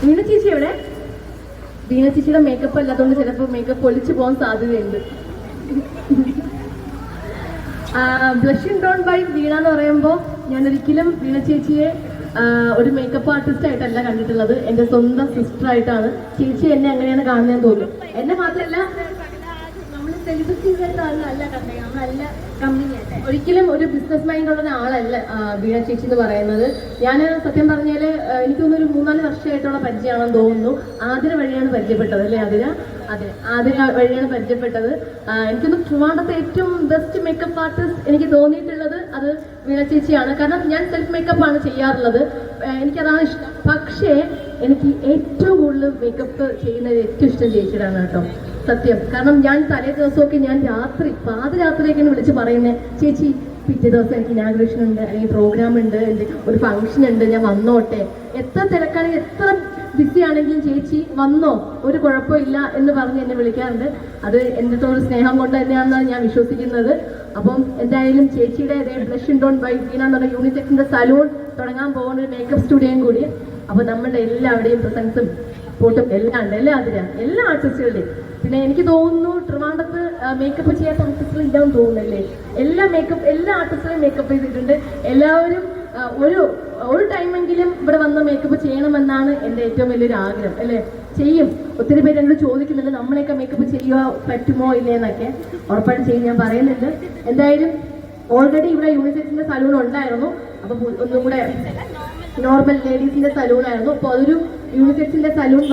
വീണ ചേച്ചി എവിടെ? വീണ ചേച്ചിയുടെ മേക്കപ്പ് അല്ലാത്തതുകൊണ്ട് ചിലപ്പോൾ മേക്കപ്പ് ഒലിച്ചു പോകാൻ സാധ്യതയുണ്ട്. ബ്ലഷിംഗ് ഡോൺ ബൈ വീണ എന്ന് പറയുമ്പോൾ ഞാൻ ഒരിക്കലും വീണ ചേച്ചിയെ ഒരു മേക്കപ്പ് ആർട്ടിസ്റ്റ് ആയിട്ടല്ല കണ്ടിട്ടുള്ളത്. എൻ്റെ സ്വന്തം സിസ്റ്റർ ആയിട്ടാണ്. ചേച്ചി എന്നെ അങ്ങനെയാണ് കാണുന്നതെന്ന് തോന്നുന്നു. എന്നെ മാത്രമല്ല ഒരിക്കലും ഒരു ബിസിനസ് മൈൻഡ് ഉള്ള ഒരാളല്ല വീണ ചേച്ചി എന്ന് പറയുന്നത്. ഞാൻ സത്യം പറഞ്ഞാൽ എനിക്ക് തോന്നുന്നു ഒരു 3-4 വർഷമായിട്ടുള്ള പരിചയമാണെന്ന് തോന്നുന്നു. ആതിര വഴിയാണ് പരിചയപ്പെട്ടത് അല്ലേ? ആതിര വഴിയാണ് പരിചയപ്പെട്ടത്. എനിക്കൊന്ന് ട്രിവാൻഡ്രത്തെ ഏറ്റവും ബെസ്റ്റ് മേക്കപ്പ് ആർട്ടിസ്റ്റ് എനിക്ക് തോന്നിയിട്ടുള്ളത് അത് വീണ ചേച്ചിയാണ്. കാരണം ഞാൻ സെൽഫ് മേക്കപ്പ് ആണ് ചെയ്യാറുള്ളത്, എനിക്കതാണ് ഇഷ്ടം. പക്ഷേ എനിക്ക് ഏറ്റവും കൂടുതൽ മേക്കപ്പ് ചെയ്യുന്നത് ഏറ്റവും ഇഷ്ടം ചേച്ചിയുടെയാണ് കേട്ടോ, സത്യം. കാരണം ഞാൻ തലേ ദിവസമൊക്കെ ഞാൻ പാതിരാത്രിയൊക്കെയാണ് വിളിച്ച് പറയുന്നത്, ചേച്ചി പിറ്റേ ദിവസം എനിക്ക് ഇനാഗ്രേഷൻ ഉണ്ട്, അല്ലെങ്കിൽ പ്രോഗ്രാം ഉണ്ട്, ഒരു ഫംഗ്ഷൻ ഉണ്ട്, ഞാൻ വന്നോട്ടെ. എത്ര തിരക്കാണെങ്കിൽ എത്ര ബിസി ആണെങ്കിലും ചേച്ചി വന്നോ, ഒരു കുഴപ്പമില്ല എന്ന് പറഞ്ഞ് എന്നെ വിളിക്കാറുണ്ട്. അത് എൻ്റെ ഒരു സ്നേഹം കൊണ്ട് തന്നെയാണെന്നാണ് ഞാൻ വിശ്വസിക്കുന്നത്. അപ്പം എന്തായാലും ചേച്ചിയുടെ ബ്ലഷ് ഡോൺ ബൈ വീണ എന്ന് പറഞ്ഞ യൂണിസെക്സിന്റെ സലൂൺ തുടങ്ങാൻ പോകുന്ന ഒരു മേക്കപ്പ് സ്റ്റുഡിയോയും കൂടി. അപ്പോൾ നമ്മളുടെ എല്ലാവരുടെയും പ്രസൻസും സപ്പോർട്ടും എല്ലാം ഉണ്ട്, എല്ലാ ആർട്ടിസ്റ്റുകളുടെയും. പിന്നെ എനിക്ക് തോന്നുന്നു ട്രിവാൻഡ്രത്ത് മേക്കപ്പ് ചെയ്യാത്ത ആർട്ടിസ്റ്റുകൾ ഇല്ലാന്ന് തോന്നുന്നല്ലേ? എല്ലാ ആർട്ടിസ്റ്റുകളും മേക്കപ്പ് ചെയ്തിട്ടുണ്ട്. എല്ലാവരും ഒരു ടൈമെങ്കിലും ഇവിടെ വന്ന് മേക്കപ്പ് ചെയ്യണമെന്നാണ് എൻ്റെ ഏറ്റവും വലിയൊരു ആഗ്രഹം അല്ലേ? ചെയ്യും. ഒത്തിരി പേര് എന്നോട് ചോദിക്കുന്നുണ്ട് നമ്മളെയൊക്കെ മേക്കപ്പ് ചെയ്യുക പറ്റുമോ ഇല്ലേന്നൊക്കെ. ഉറപ്പായിട്ടും ചെയ്യും, ഞാൻ പറയുന്നുണ്ട്. എന്തായാലും ഓൾറെഡി ഇവിടെ യൂണിസെക്സിന്റെ സലൂൺ ഉണ്ടായിരുന്നു. അപ്പൊ ഒന്നും കൂടെ നോർമൽ ലേഡീസിന്റെ സലൂൺ ആയിരുന്നു. അപ്പൊ അതൊരു യൂണിസെക്സിന്റെ സലൂൺ